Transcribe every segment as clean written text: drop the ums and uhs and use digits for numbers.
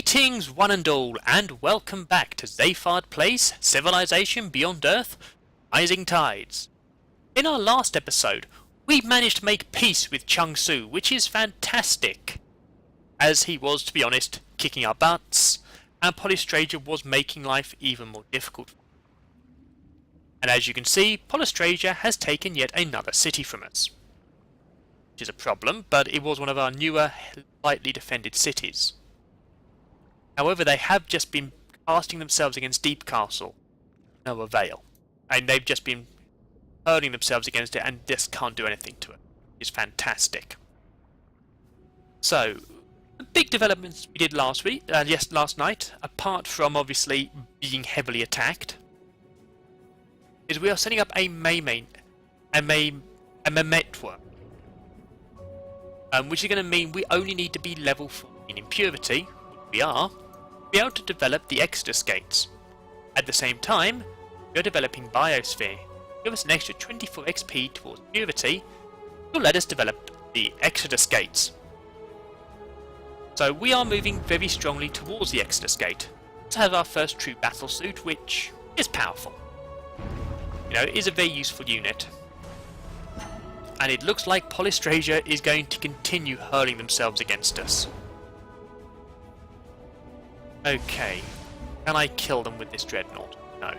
Greetings one and all, and welcome back to Zayfard Place, Civilization Beyond Earth, Rising Tides. In our last episode, we managed to make peace with Chung Su, which is fantastic, as he was, to be honest, kicking our butts, and Polystrasia was making life even more difficult. And as you can see, Polystrasia has taken yet another city from us. Which is a problem, but it was one of our newer, lightly defended cities. However, they have just been casting themselves against Deep Castle. No avail. And they've just been hurling themselves against it and just can't do anything to it. It's fantastic. So, the big developments we did last night, apart from obviously being heavily attacked, is we are setting up a network. Which is going to mean we only need to be level 14 in purity, which we are, to be able to develop the Exodus Gates. At the same time, we are developing Biosphere. Give us an extra 24 XP towards purity, will let us develop the Exodus Gates. So we are moving very strongly towards the Exodus Gate. To have our first true battle suit, which is powerful. You know, it is a very useful unit. And it looks like Polystrasia is going to continue hurling themselves against us. Okay. Can I kill them with this dreadnought? No.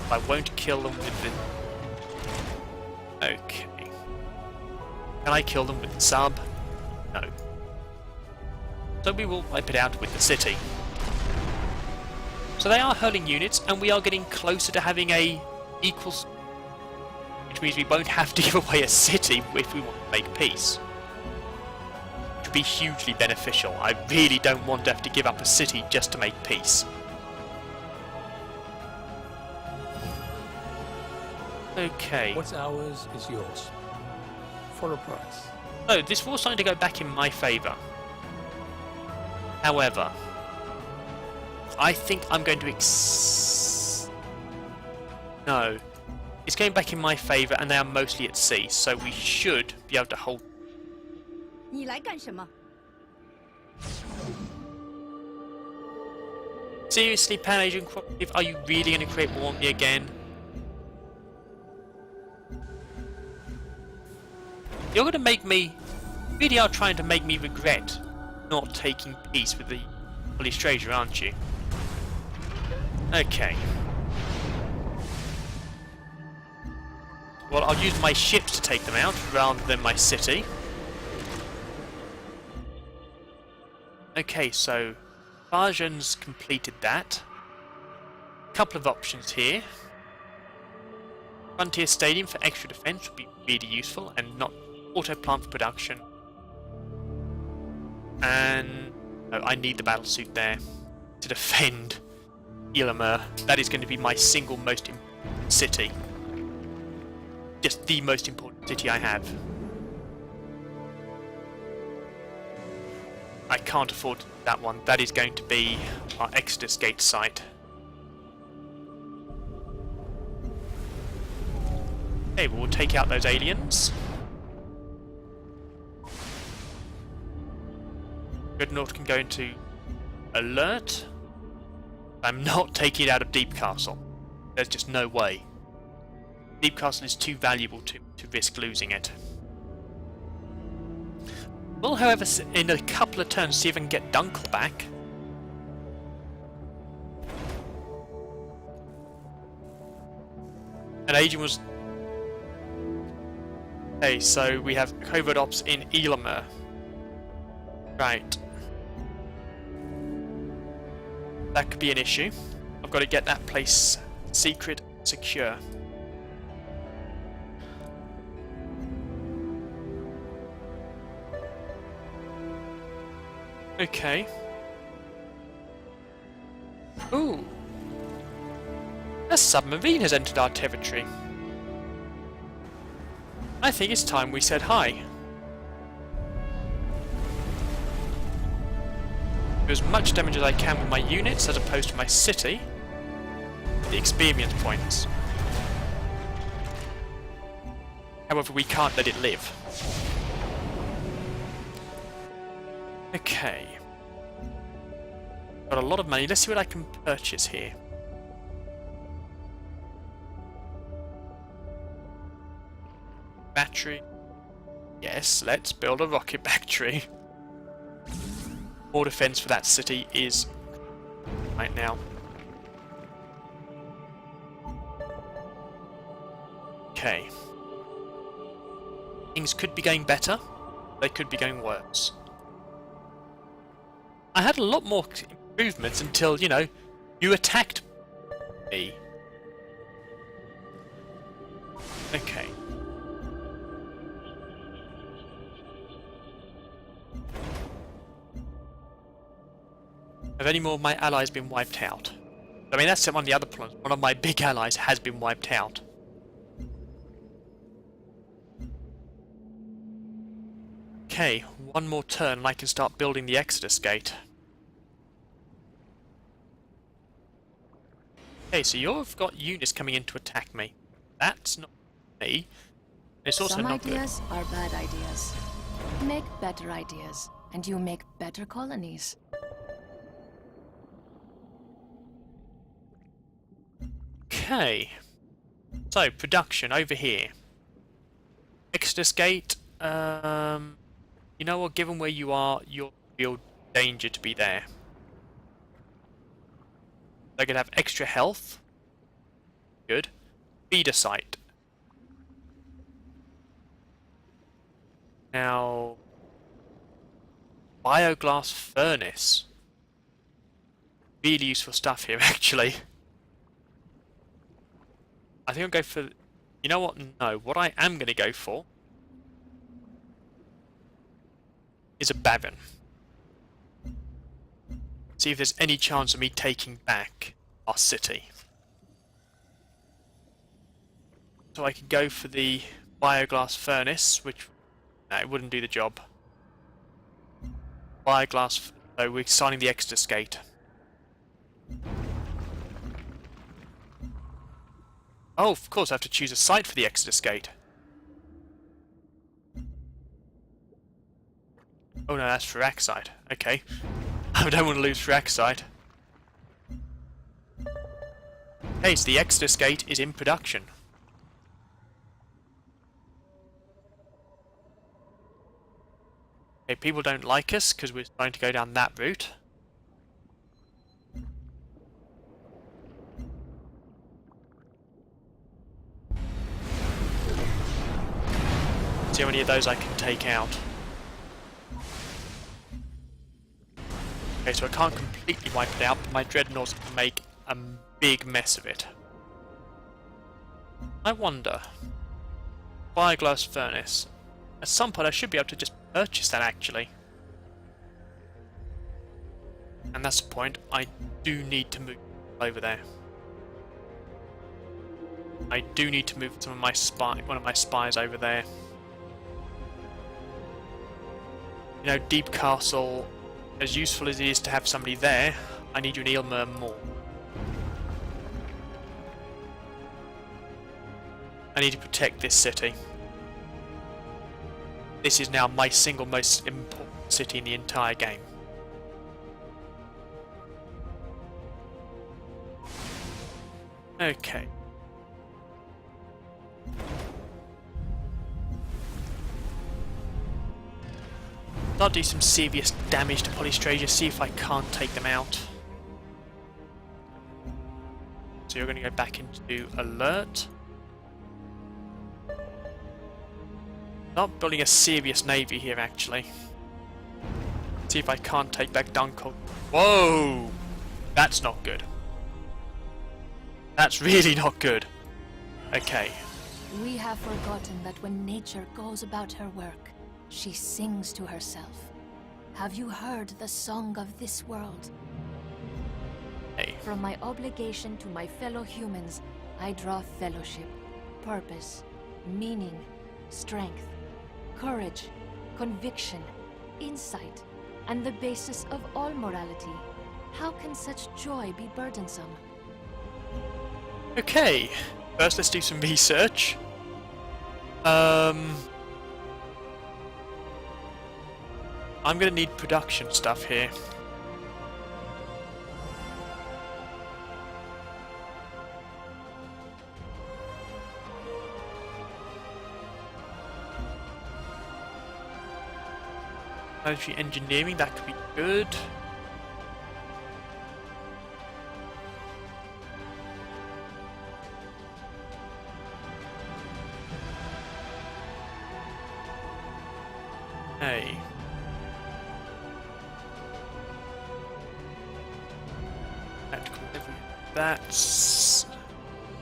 I won't kill them with the... Okay. Can I kill them with the sub? No. So we will wipe it out with the city. So they are hurling units, and we are getting closer to having a equal... which means we won't have to give away a city if we want to make peace. Which would be hugely beneficial. I really don't want to have to give up a city just to make peace. Okay. What's ours is yours. For a price. So, this war's starting to go back in my favour. However, I think I'm going to No. It's going back in my favour, and they are mostly at sea, so we should be able to hold... 你来干什么? Seriously, Pan-Asian Cooperative, are you really going to create war on me again? You're going to make me... really are trying to make me regret not taking peace with the Polystrasia, aren't you? Okay. Well, I'll use my ships to take them out, rather than my city. Okay, so... Bajan's completed that. Couple of options here. Frontier Stadium for extra defense would be really useful, and not auto plant for production. And... oh, I need the battle suit there to defend Illimer. That is going to be my single most important city. Just the most important city I have. I can't afford that one. That is going to be our Exodus Gate site. Okay, we'll take out those aliens. Dreadnought can go into alert. I'm not taking it out of Deep Castle. There's just no way. Deep Castle is too valuable to risk losing it. We'll, however, in a couple of turns see if I can get Dunkel back. And Agent was... okay, so we have covert ops in Illimer. Right. That could be an issue. I've got to get that place secret, secure. Okay. Ooh. A submarine has entered our territory. I think it's time we said hi. Do as much damage as I can with my units as opposed to my city. The experience points. However, we can't let it live. Okay. Got a lot of money. Let's see what I can purchase here. Battery. Yes, let's build a rocket battery. More defense for that city is right now. Okay. Things could be going better. They could be going worse. I had a lot more improvements until, you know, you attacked me. Okay. Have any more of my allies been wiped out? I mean, that's one of the other problems. One of my big allies has been wiped out. Okay, one more turn and I can start building the Exodus Gate. Okay, so you've got units coming in to attack me. That's not me. It's also Some not good. ideas are bad ideas. Make better ideas, and you make better colonies. Okay. So, production over here. Exodus Gate, you know what, given where you are, you're in real danger to be there. They're going to have extra health. Good. Feeder site. Now... Bioglass furnace. Really useful stuff here, actually. I think I'll go for... You know what? No. What I am going to go for is a Baron. See if there's any chance of me taking back our city. So I can go for the bioglass furnace, which... No, it wouldn't do the job. Bioglass... So we're signing the Exodus Gate. Oh, of course, I have to choose a site for the Exodus Gate. Oh no, that's Firaxite. Okay. I don't want to lose Firaxite. Okay, so the Exodus Gate is in production. Okay, people don't like us because we're trying to go down that route. See how many of those I can take out. Okay, so I can't completely wipe it out, but my dreadnoughts can make a big mess of it. I wonder... Bioglass furnace. At some point I should be able to just purchase that, actually. And that's the point. I do need to move over there. I do need to move some of my one of my spies over there. You know, Deep Castle, as useful as it is to have somebody there, I need you in Ilmer more. I need to protect this city. This is now my single most important city in the entire game. Okay. I'll do some serious damage to Polystrasia, see if I can't take them out. So you're going to go back into alert. Not building a serious navy here, actually. See if I can't take back Dunkeld. Whoa! That's not good. That's really not good. Okay. We have forgotten that when nature goes about her work, she sings to herself. Have you heard the song of this world? Hey. From my obligation to my fellow humans, I draw fellowship, purpose, meaning, strength, courage, conviction, insight, and the basis of all morality. How can such joy be burdensome? Okay. First, let's do some research. I'm gonna need production stuff here. Military engineering, that could be good. Hey. Tactical delivery. That's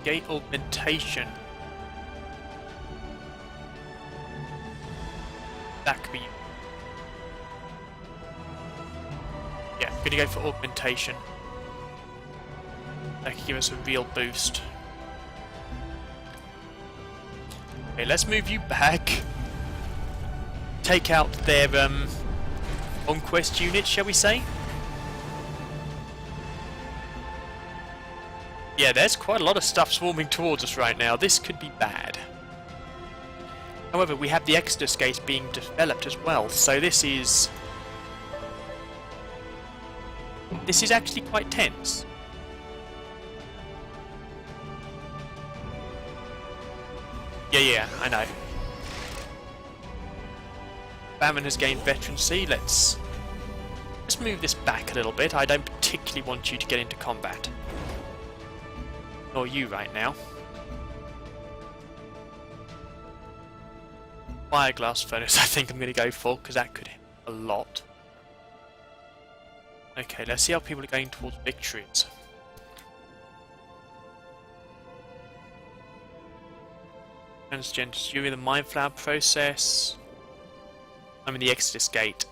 gate augmentation. That could be. Yeah, I'm gonna go for augmentation. That could give us a real boost. Okay, let's move you back. Take out their conquest unit, shall we say? Yeah, there's quite a lot of stuff swarming towards us right now. This could be bad. However, we have the Exodus Gate being developed as well, so this is actually quite tense. Yeah, I know. Batman has gained veterancy. Let's move this back a little bit. I don't particularly want you to get into combat. Nor you right now. Fireglass furnace I think I'm going to go for, because that could hit a lot. Okay, let's see how people are going towards victories. Transgender, you're in the Mindflower process. I'm in the Exodus Gate.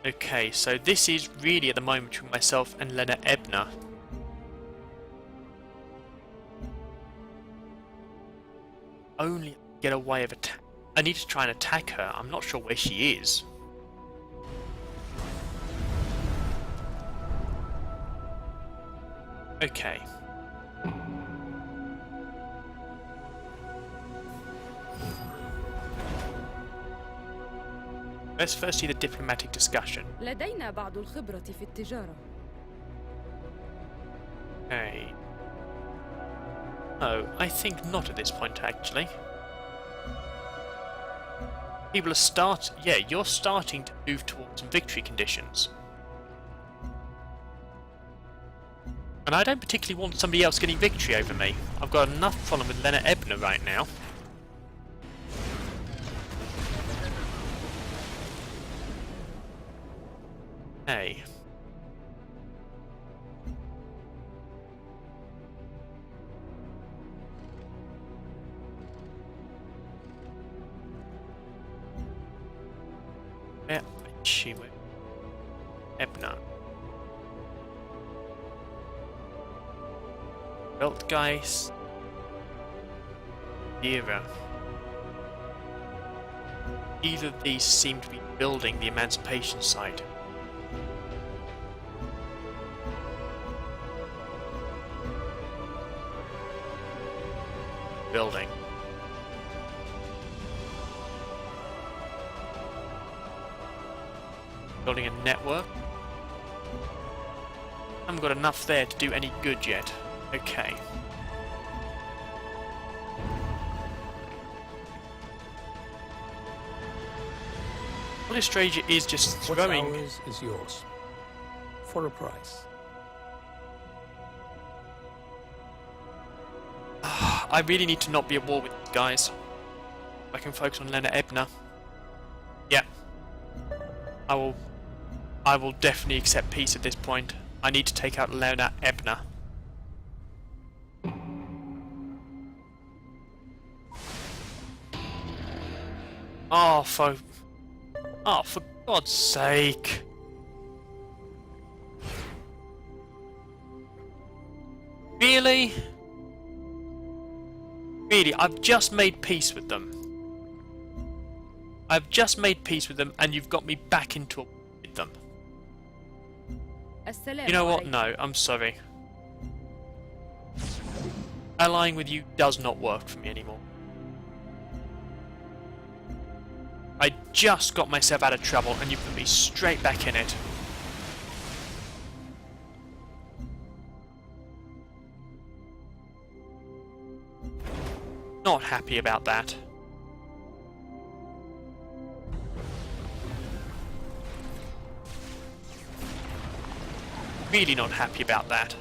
Okay, so this is really at the moment between myself and Lena Ebner. Only get a way of attack. I need to try and attack her. I'm not sure where she is. Okay. Let's first see the diplomatic discussion. لدينا بعض الخبرة في التجارة. Okay. Oh, I think not at this point, actually. People are yeah, you're starting to move towards some victory conditions. And I don't particularly want somebody else getting victory over me. I've got enough problem with Lena Ebner right now. Hey. Yeah, she went. Ebner. Weltgeist. Era. Either of these seem to be building the emancipation site. Building. Building a network. I haven't got enough there to do any good yet. Okay. Polystranger is just throwing. What's ours is yours. For a price. I really need to not be at war with these guys. I can focus on Lena Ebner. Yeah. I will definitely accept peace at this point. I need to take out Lena Ebner. Oh, for God's sake. Really? Really, I've just made peace with them. I've just made peace with them, and you've got me back into a war with them. You know what? No, I'm sorry. Allying with you does not work for me anymore. I just got myself out of trouble, and you put me straight back in it. happy about that. Really not happy about that.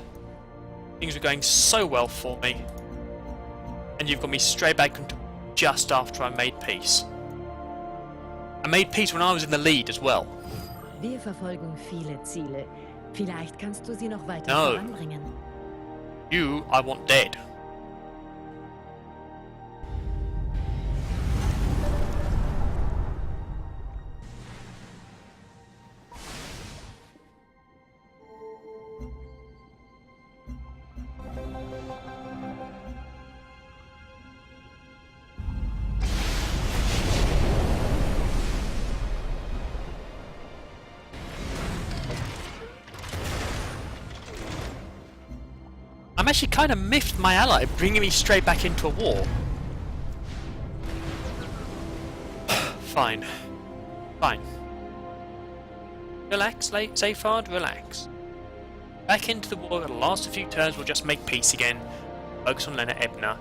Things were going so well for me. And you've got me straight back into just after I made peace. I made peace when I was in the lead as well. Wir verfolgen viele Ziele. Vielleicht kannst du sie noch weiter No. voranbringen. You, I want dead. I'm actually kind of miffed my ally bringing me straight back into a war. Fine. Fine. Relax, Zayfard, relax. Back into the war, it'll last a few turns, we'll just make peace again. Focus on Lena Ebner.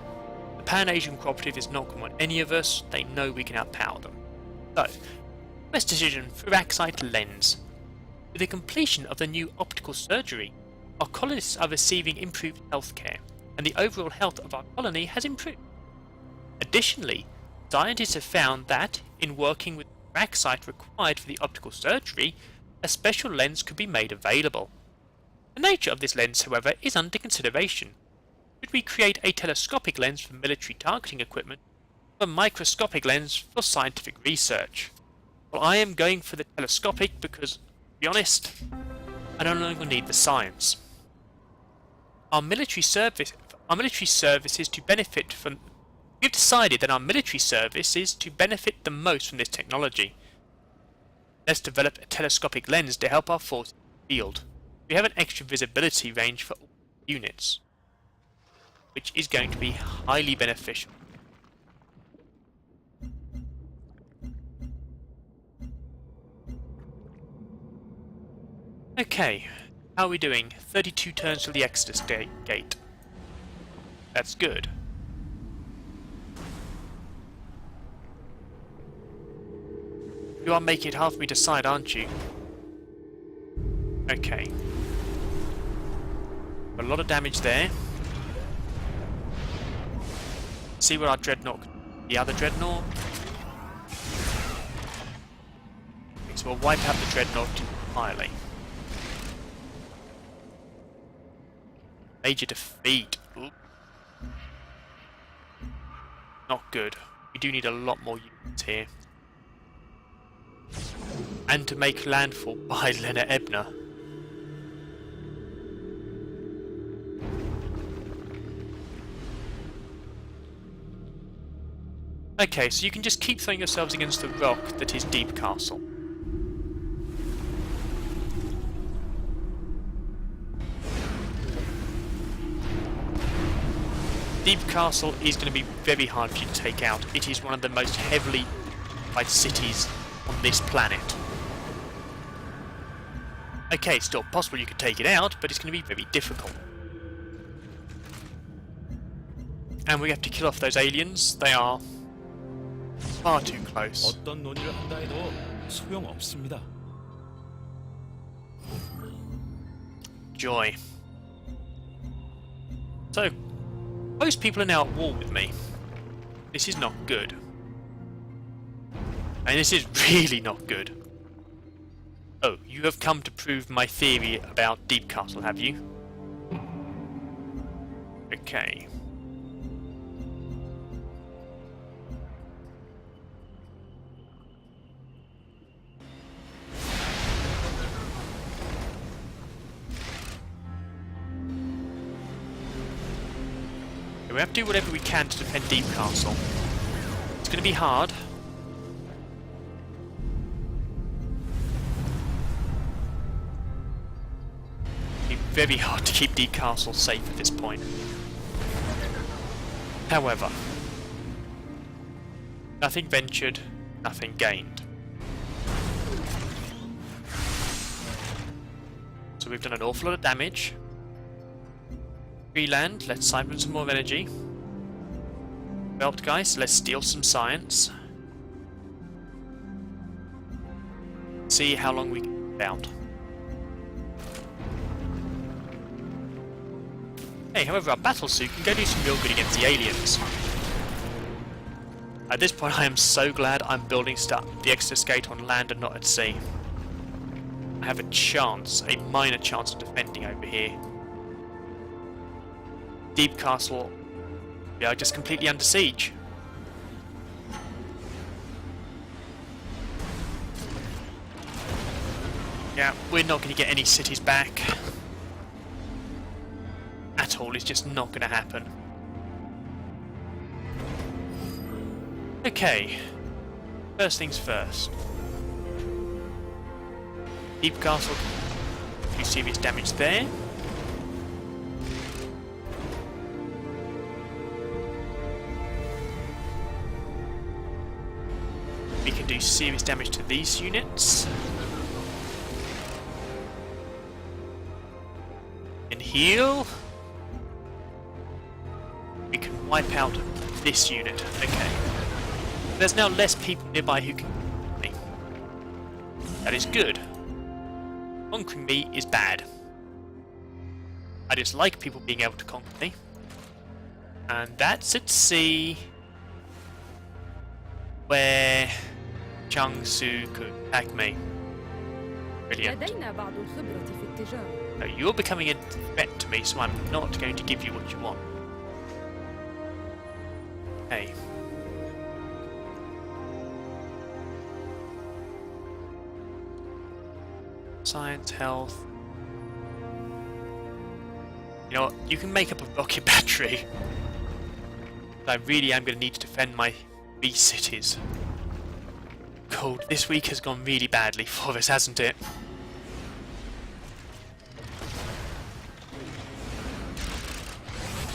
The Pan-Asian Cooperative is not going to want any of us, they know we can outpower them. So, best decision, Firaxite Lens. With the completion of the new optical surgery, our colonists are receiving improved healthcare, and the overall health of our colony has improved. Additionally, scientists have found that, in working with the Firaxite required for the optical surgery, a special lens could be made available. The nature of this lens, however, is under consideration. Should we create a telescopic lens for military targeting equipment, or a microscopic lens for scientific research? Well, I am going for the telescopic because, to be honest, I no longer need the science. Our military service is to benefit from. We've decided that our military service is to benefit the most from this technology. Let's develop a telescopic lens to help our forces in the field. We have an extra visibility range for all units, which is going to be highly beneficial. Okay, how are we doing? 32 turns to the Exodus gate. That's good. You are making it hard for me to decide, aren't you? Okay. A lot of damage there. See what our dreadnought, the other dreadnought. Okay, so we'll wipe out the dreadnought entirely. Major defeat. Ooh. Not good. We do need a lot more units here. And to make landfall by Lena Ebner. Okay, so you can just keep throwing yourselves against the rock that is Deep Castle. Deep Castle is going to be very hard for you to take out. It is one of the most heavily occupied cities on this planet. Okay, it's still possible you could take it out, but it's going to be very difficult. And we have to kill off those aliens. They are far too close. 어떤 논의를 한다 해도 소용없습니다. Joy. So, most people are now at war with me. This is not good. And this is really not good. Oh, you have come to prove my theory about Deep Castle, have you? Okay. We have to do whatever we can to defend Deep Castle. It's going to be hard. It'll be very hard to keep Deep Castle safe at this point. However, nothing ventured, nothing gained. So we've done an awful lot of damage. Free land, let's siphon some more energy. Well, guys, let's steal some science. See how long we can bound. Hey, however, our battle suit can go do some real good against the aliens. At this point, I am so glad I'm building the exoskate on land and not at sea. I have a chance, a minor chance of defending over here. Deep Castle, we are just completely under siege. Yeah, we're not going to get any cities back. At all, it's just not going to happen. Okay, first things first. Deep Castle, do serious damage there. We can do serious damage to these units. And heal. We can wipe out this unit. Okay. There's now less people nearby who can conquer me. That is good. Conquering me is bad. I dislike people being able to conquer me. And that's at sea, where Jiangsu could attack me. Brilliant. لدينا بعض الخبرة في التجارة. No, you're becoming a threat to me, so I'm not going to give you what you want. Hey. Science, health. You know what? You can make up a rocket battery. But I really am going to need to defend my three cities. God, this week has gone really badly for us, hasn't it?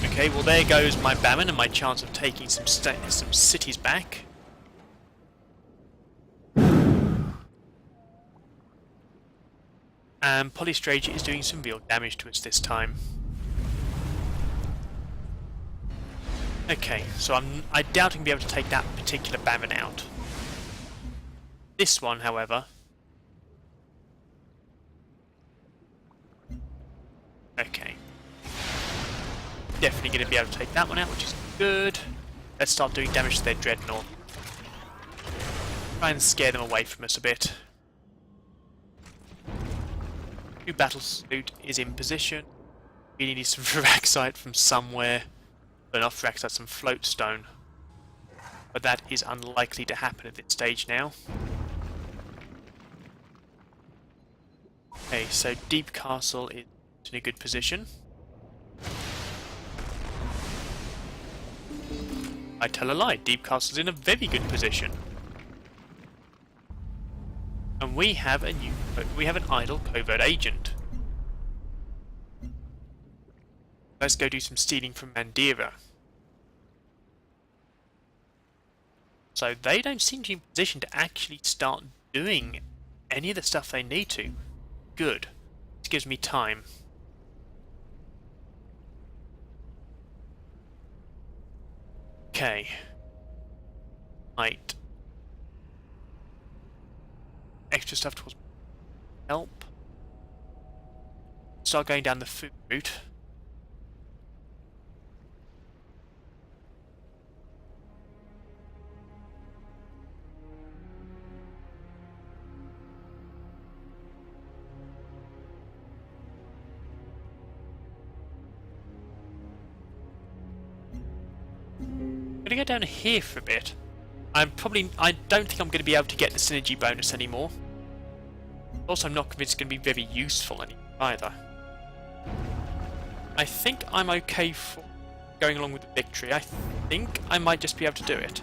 Okay, well there goes my Bammon and my chance of taking some cities back. And Polystrategy is doing some real damage to us this time. Okay, so I doubt I can be able to take that particular Bammon out. This one, however... Okay. Definitely going to be able to take that one out, which is good. Let's start doing damage to their Dreadnought. Try and scare them away from us a bit. New battle suit is in position. We need some Veraxite from somewhere. But not Veraxite, some floatstone. But that is unlikely to happen at this stage now. Okay, so Deep Castle is in a good position. I tell a lie, Deep Castle's in a very good position. And we have an idle covert agent. Let's go do some stealing from Mandira. So they don't seem to be in position to actually start doing any of the stuff they need to. Good. This gives me time. Okay. Right. Extra stuff towards help. Start going down the food route. I'm gonna go down here for a bit. I don't think I'm going to be able to get the synergy bonus anymore. Also, I'm not convinced it's going to be very useful anymore either. I think I'm okay for going along with the victory. I think I might just be able to do it.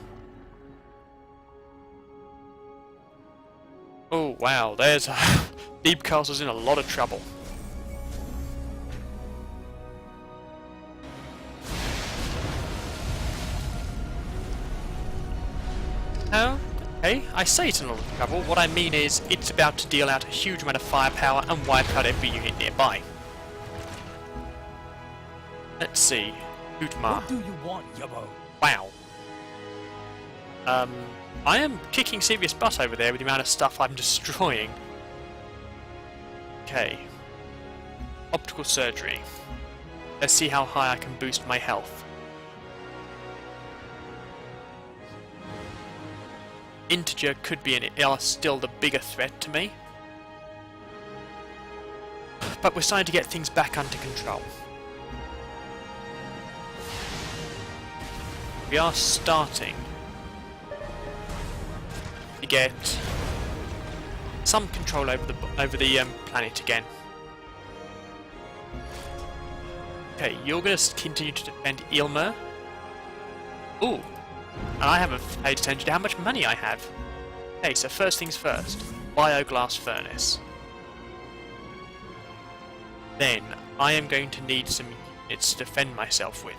Oh wow, there's Deep Castle's in a lot of trouble. Oh, okay, I say it's in a lot of trouble. What I mean is, it's about to deal out a huge amount of firepower and wipe out every unit nearby. Let's see. Utmar. What do you want, Yabo? Wow. I am kicking serious butt over there with the amount of stuff I'm destroying. Okay. Optical surgery. Let's see how high I can boost my health. Integer could be still the bigger threat to me. But we're starting to get things back under control. We are starting to get some control over the planet again. Okay, you're going to continue to defend Ilmer. Ooh, and I haven't paid attention to how much money I have. Okay, so first things first, bioglass furnace. Then I am going to need some units to defend myself with.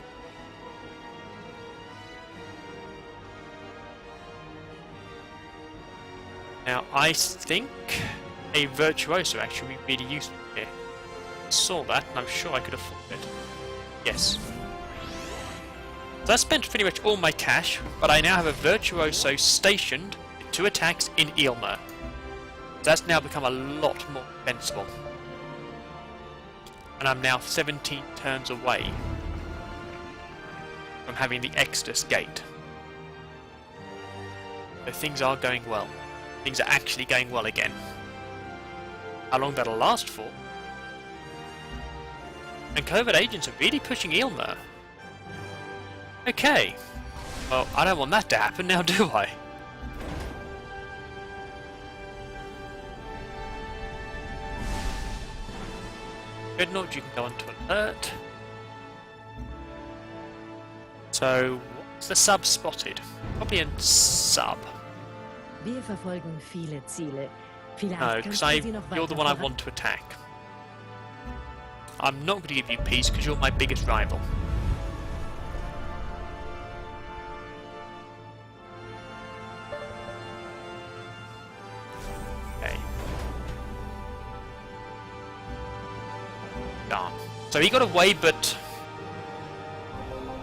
Now, I think a virtuoso actually would be really useful here. I saw that, and I'm sure I could afford it. Yes. So I spent pretty much all my cash, but I now have a virtuoso stationed with 2 attacks in Ilmer. So that's now become a lot more defensible. And I'm now 17 turns away from having the Exodus Gate. So things are going well. Things are actually going well again. How long that'll last for? And covert agents are really pushing Ilmer. Okay. Well, I don't want that to happen now, do I? Dreadnought, you can go on to alert. So, what's the sub spotted? Probably a sub. Wir verfolgen viele Ziele. Vielleicht No, kannst because du sie noch you're the weiter one I voran- want to attack. I'm not going to give you peace because you're my biggest rival. Okay. Darn. So he got away, but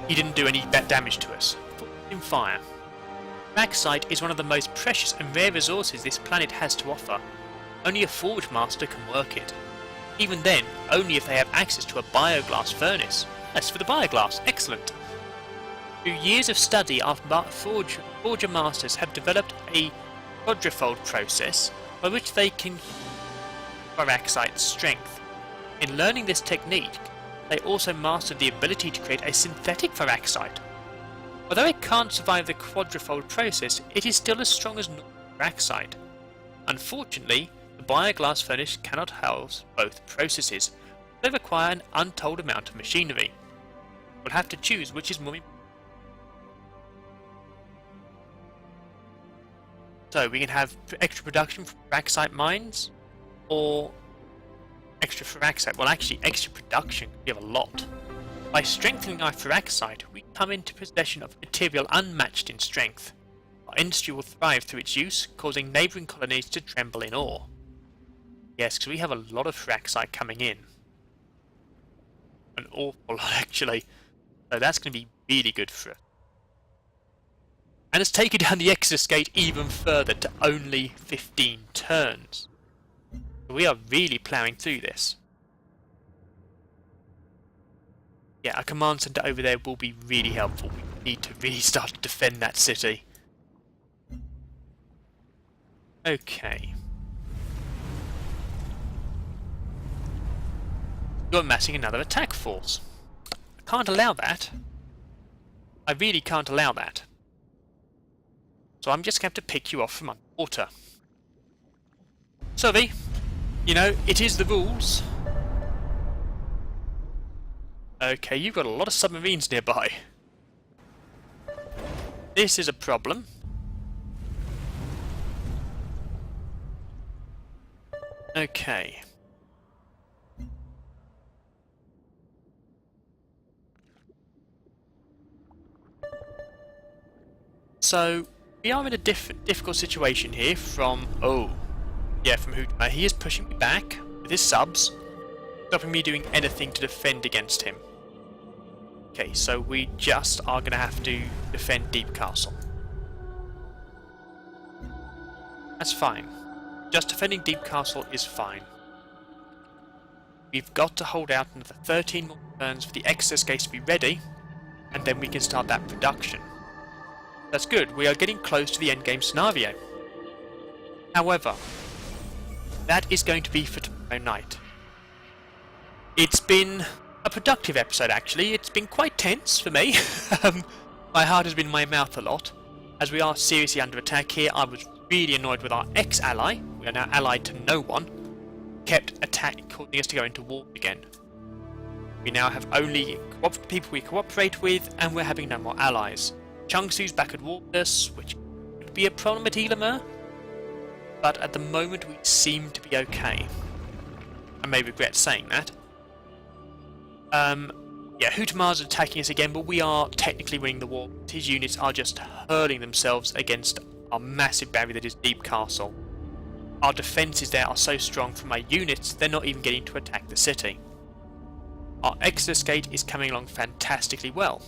he didn't do any damage to us. In fire. Maxite is one of the most precious and rare resources this planet has to offer. Only a Forge Master can work it. Even then, only if they have access to a bioglass furnace. As for the bioglass, excellent. Through years of study, our Forger Masters have developed a quadrifold process by which they can Maxite's strength. In learning this technique, they also mastered the ability to create a synthetic Maxite. Although it can't survive the quadrifold process, it is still as strong as normal Maxite. Unfortunately, the bioglass furnace cannot house both processes. They require an untold amount of machinery. We'll have to choose which is more important. So we can have extra production from Maxite mines, or extra Feraxite. Well, actually, extra production can give a lot. By strengthening our Feraxite, we come into possession of material unmatched in strength. Our industry will thrive through its use, causing neighbouring colonies to tremble in awe. Yes, because we have a lot of Feraxite coming in. An awful lot, actually. So that's going to be really good for us. And it's taken down the Exodus Gate even further to only 15 turns. We are really ploughing through this. Yeah, a command centre over there will be really helpful. We need to really start to defend that city. Okay. You're amassing another attack force. I can't allow that. I really can't allow that. So I'm just going to have to pick you off from underwater. Survey, you know, it is the rules. Okay, you've got a lot of submarines nearby. This is a problem. Okay. So, we are in a difficult situation here from... Oh. Yeah, from Hootma. He is pushing me back with his subs, stopping me doing anything to defend against him. Okay, so we just are going to have to defend Deep Castle. That's fine. Just defending Deep Castle is fine. We've got to hold out another 13 more turns for the exoskate to be ready, and then we can start that production. That's good, we are getting close to the endgame scenario. However, that is going to be for tomorrow night. It's been a productive episode actually, it's been quite tense for me. My heart has been in my mouth a lot, as we are seriously under attack here. I was really annoyed with our ex-ally, we are now allied to no one, kept causing us to go into war again. We now have only people we cooperate with, and we're having no more allies. Changsu's back at war with us, which could be a problem at Elamur, but at the moment we seem to be okay. I may regret saying that. Yeah, Hutama's attacking us again, but we are technically winning the war. His units are just hurling themselves against our massive barrier that is Deep Castle. Our defences there are so strong from our units, they're not even getting to attack the city. Our exoskate is coming along fantastically well.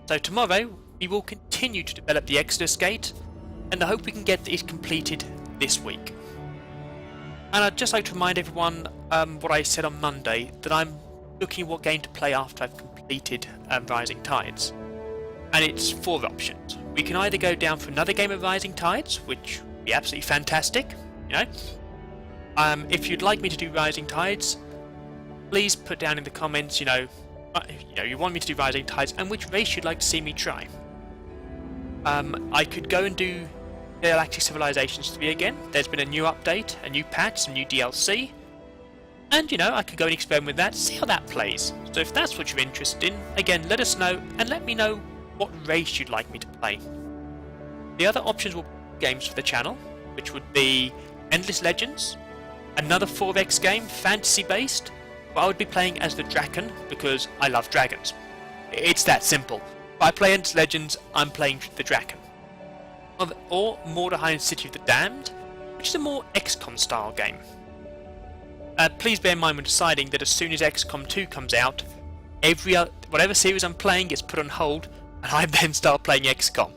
So tomorrow, we will continue to develop the exoskate, and I hope we can get it completed this week. And I'd just like to remind everyone what I said on Monday, that I'm looking at what game to play after I've completed Rising Tides. And it's 4 options. We can either go down for another game of Rising Tides, which would be absolutely fantastic, you know. If you'd like me to do Rising Tides, please put down in the comments, you want me to do Rising Tides and which race you'd like to see me try. I could go and do Galactic Civilizations 3 again. There's been a new update, a new patch, some new DLC. And, I could go and experiment with that, see how that plays. So if that's what you're interested in, again, let us know, and let me know what race you'd like me to play. The other options will be games for the channel, which would be Endless Legends, another 4X game, fantasy-based, but I would be playing as the Draken, because I love dragons. It's that simple. If I play Endless Legends, I'm playing the Draken. Or Mordheim City of the Damned, which is a more XCOM style game. Please bear in mind when deciding that as soon as XCOM 2 comes out, whatever series I'm playing gets put on hold, and I then start playing XCOM.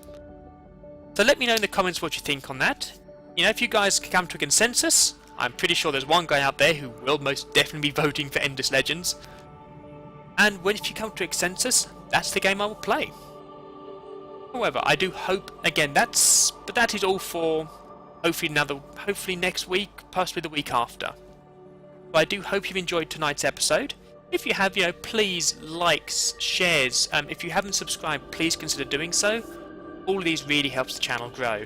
So let me know in the comments what you think on that. If you guys can come to a consensus, I'm pretty sure there's one guy out there who will most definitely be voting for Endless Legends. And if you come to a consensus, that's the game I will play. However, I do hope, again, that is all for hopefully next week, possibly the week after. But I do hope you've enjoyed tonight's episode. If you have, please likes, shares. If you haven't subscribed, please consider doing so. All of these really helps the channel grow.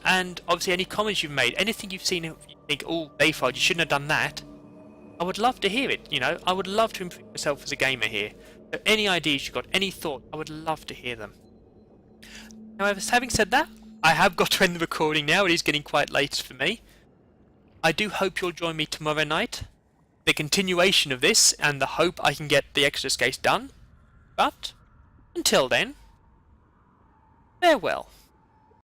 And obviously any comments you've made, anything you've seen, you think, oh, Zayfard, you shouldn't have done that. I would love to hear it. I would love to improve myself as a gamer here. So any ideas you've got, any thought, I would love to hear them. However, having said that, I have got to end the recording now. It is getting quite late for me. I do hope you'll join me tomorrow night. The continuation of this, and the hope I can get the exoskate done. But, until then, farewell.